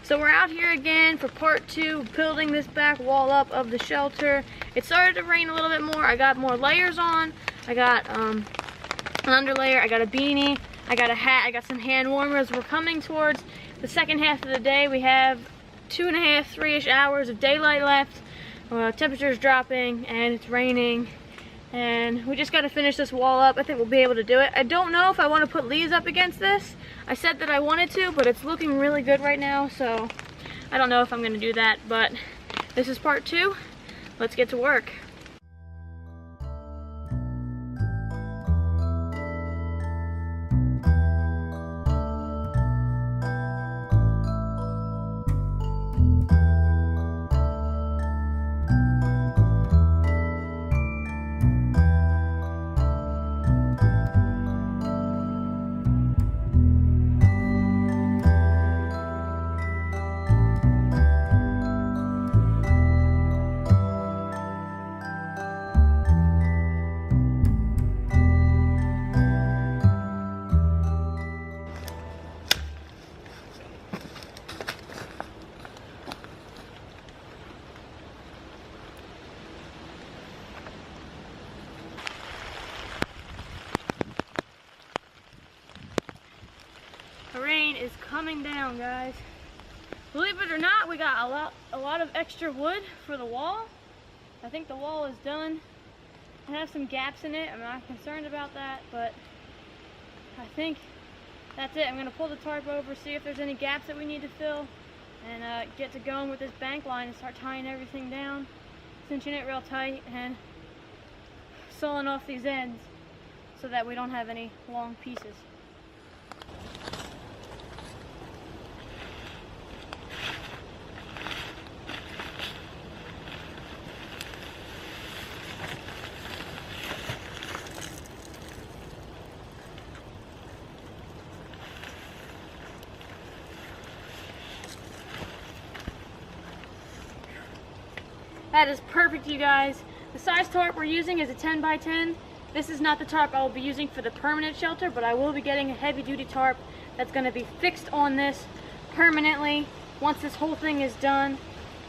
So we're out here again for part 2, building this back wall up of the shelter. It started to rain a little bit more. I got more layers on. I got an underlayer, I got a beanie, I got a hat, I got some hand warmers. We're coming towards the second half of the day. We have 2.5, 3-ish hours of daylight left. Temperature's dropping and it's raining. And we just got to finish this wall up. I think we'll be able to do it. I don't know if I want to put leaves up against this. I said that I wanted to, but it's looking really good right now, so I don't know if I'm going to do that. But this is part 2. Let's get to work. The rain is coming down, guys. Believe it or not, we got a lot of extra wood for the wall. I think the wall is done. I have some gaps in it. I'm not concerned about that, but I think that's it. I'm gonna pull the tarp over, see if there's any gaps that we need to fill, and get to going with this bank line and start tying everything down, cinching it real tight, and sawing off these ends so that we don't have any long pieces. That is perfect, you guys. The size tarp we're using is a 10 by 10. This is not the tarp I will be using for the permanent shelter, but I will be getting a heavy duty tarp that's going to be fixed on this permanently once this whole thing is done.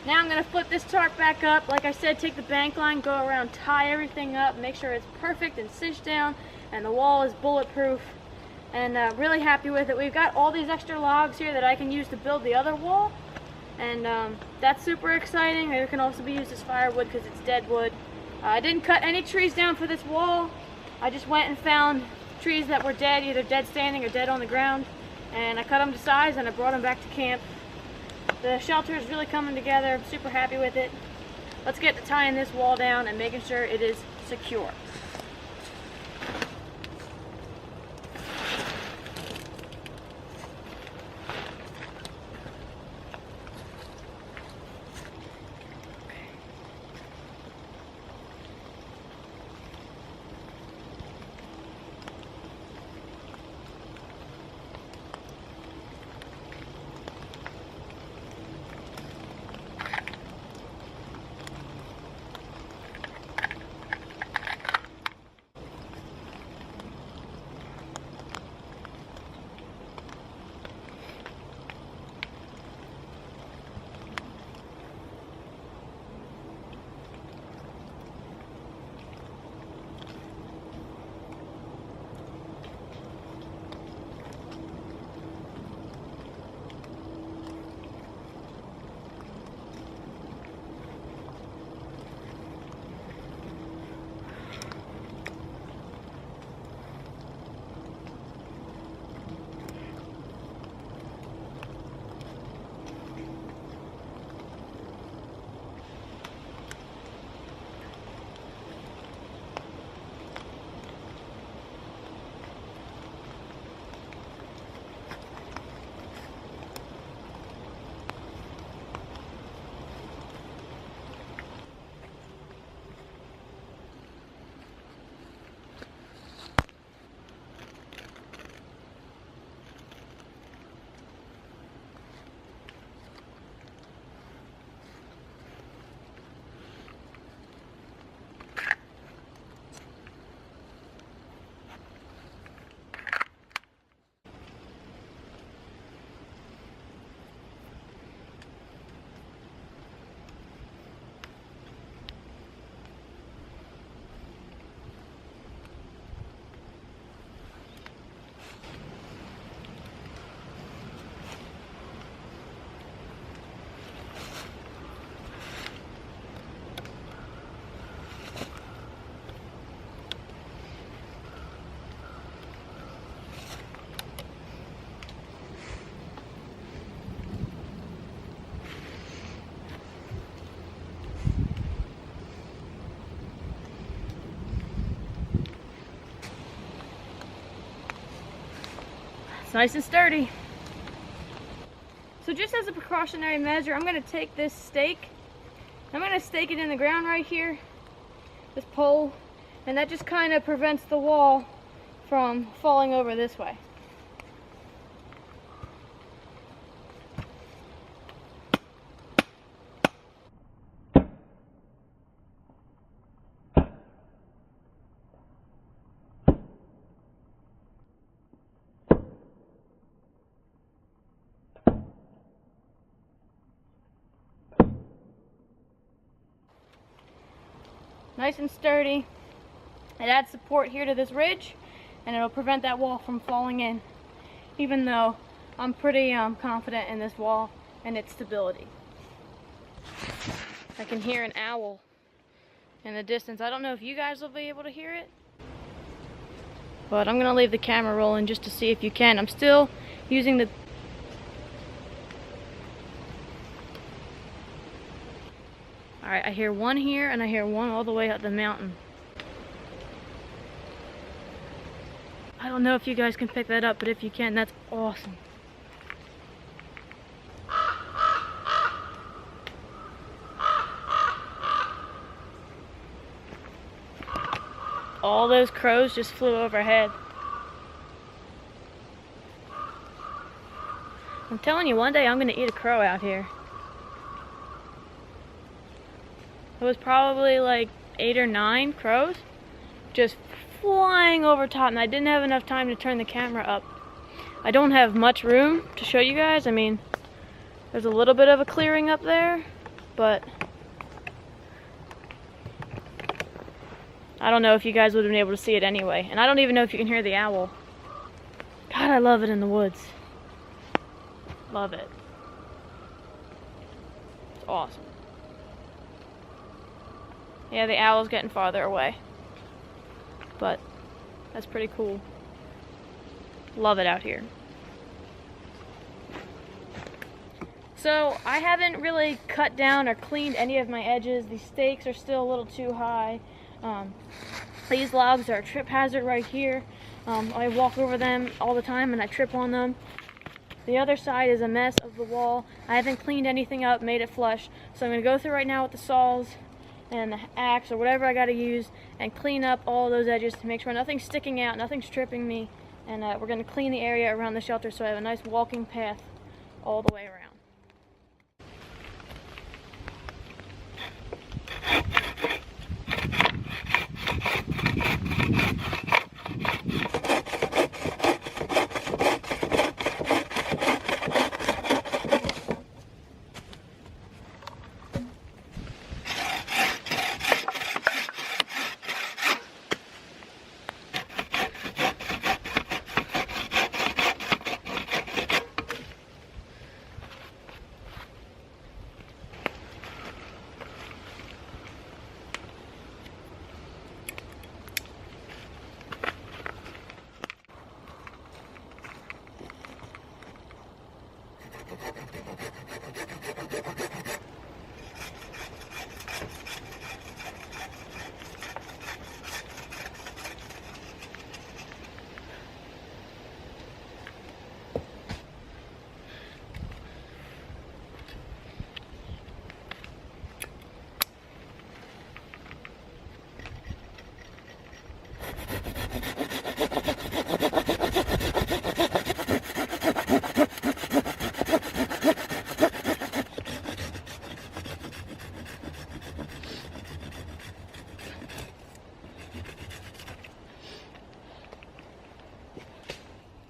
Now I'm going to flip this tarp back up. Like I said, take the bank line, go around, tie everything up, make sure it's perfect and cinched down, and the wall is bulletproof. And really happy with it. We've got all these extra logs here that I can use to build the other wall. And that's super exciting. It can also be used as firewood because it's dead wood. I didn't cut any trees down for this wall. I just went and found trees that were dead, either dead standing or dead on the ground, and I cut them to size and I brought them back to camp. The shelter is really coming together. I'm super happy with it. Let's get to tying this wall down and making sure it is secure. nice and sturdy. So just as a precautionary measure, I'm going to take this stake, I'm going to stake it in the ground right here, this pole, and that just kind of prevents the wall from falling over this way. Nice and sturdy. It adds support here to this ridge, and it'll prevent that wall from falling in, even though I'm pretty confident in this wall and its stability. I can hear an owl in the distance. I don't know if you guys will be able to hear it, but I'm gonna leave the camera rolling just to see if you can. I'm still using the Alright, I hear one here and I hear one all the way up the mountain. I don't know if you guys can pick that up, but if you can, that's awesome. All those crows just flew overhead. I'm telling you, one day I'm gonna eat a crow out here. It was probably like 8 or 9 crows just flying over top, and I didn't have enough time to turn the camera up. I don't have much room to show you guys. I mean, there's a little bit of a clearing up there, but I don't know if you guys would have been able to see it anyway. And I don't even know if you can hear the owl. God, I love it in the woods. Love it. It's awesome. Yeah, the owl's getting farther away, but that's pretty cool. Love it out here. So I haven't really cut down or cleaned any of my edges. These stakes are still a little too high. These logs are a trip hazard right here. I walk over them all the time and I trip on them. The other side is a mess of the wall. I haven't cleaned anything up, made it flush. So I'm going to go through right now with the saws and the axe or whatever I got to use and clean up all those edges to make sure nothing's sticking out, nothing's tripping me. And we're going to clean the area around the shelter so I have a nice walking path all the way around.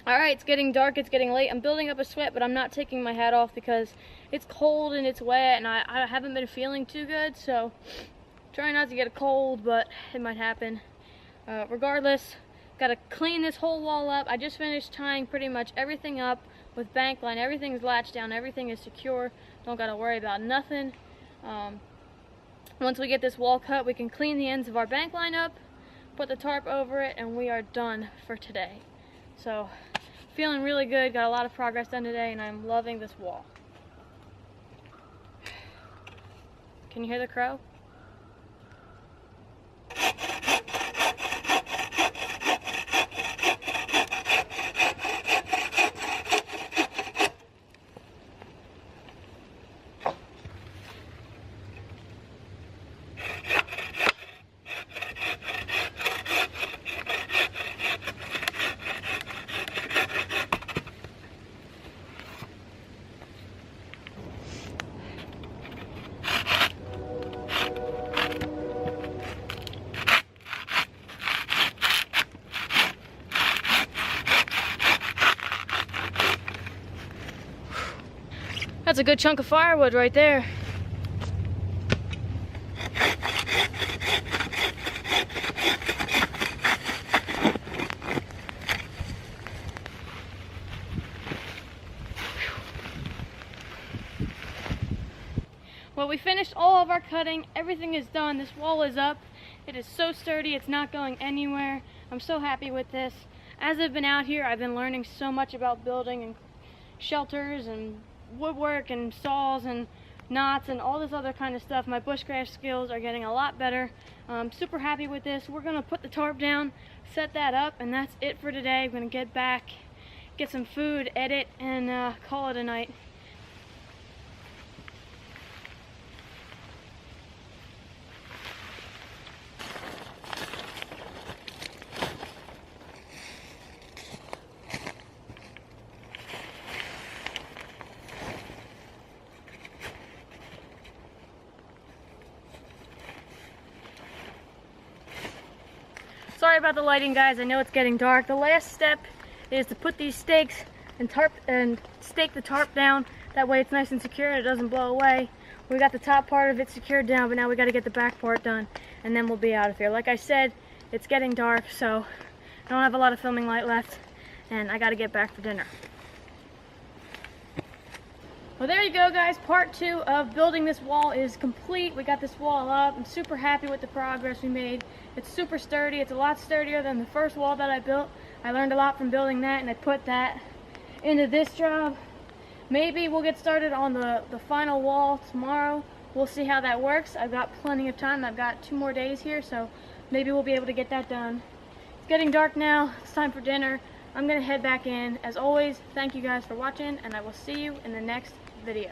Alright, it's getting dark, it's getting late. I'm building up a sweat, but I'm not taking my hat off because it's cold and it's wet and I haven't been feeling too good, so trying not to get a cold, but it might happen. Regardless, gotta clean this whole wall up. I just finished tying pretty much everything up with bank line. Everything's latched down, everything is secure. Don't gotta worry about nothing. Once we get this wall cut, we can clean the ends of our bank line up, put the tarp over it, and we are done for today. So, feeling really good, got a lot of progress done today, and I'm loving this wall. Can you hear the crow? That's a good chunk of firewood right there. Well, we finished all of our cutting. Everything is done. This wall is up. It is so sturdy. It's not going anywhere. I'm so happy with this. As I've been out here, I've been learning so much about building and shelters and woodwork and saws and knots and all this other kind of stuff. My bushcraft skills are getting a lot better. I'm super happy with this. We're gonna put the tarp down, set that up, and that's it for today. I'm gonna get back, get some food, edit, and call it a night. Sorry about the lighting, guys. I know it's getting dark. The last step is to put these stakes and stake the tarp down. That way it's nice and secure and it doesn't blow away. We got the top part of it secured down, but now we got to get the back part done, and then we'll be out of here. Like I said, it's getting dark, so I don't have a lot of filming light left, and I got to get back for dinner. Well, there you go, guys. Part 2 of building this wall is complete. We got this wall up. I'm super happy with the progress we made. It's super sturdy. It's a lot sturdier than the first wall that I built. I learned a lot from building that, and I put that into this job. Maybe we'll get started on the final wall tomorrow. We'll see how that works. I've got plenty of time. I've got 2 more days here, so maybe we'll be able to get that done. It's getting dark now. It's time for dinner. I'm going to head back in. As always, thank you guys for watching, and I will see you in the next video.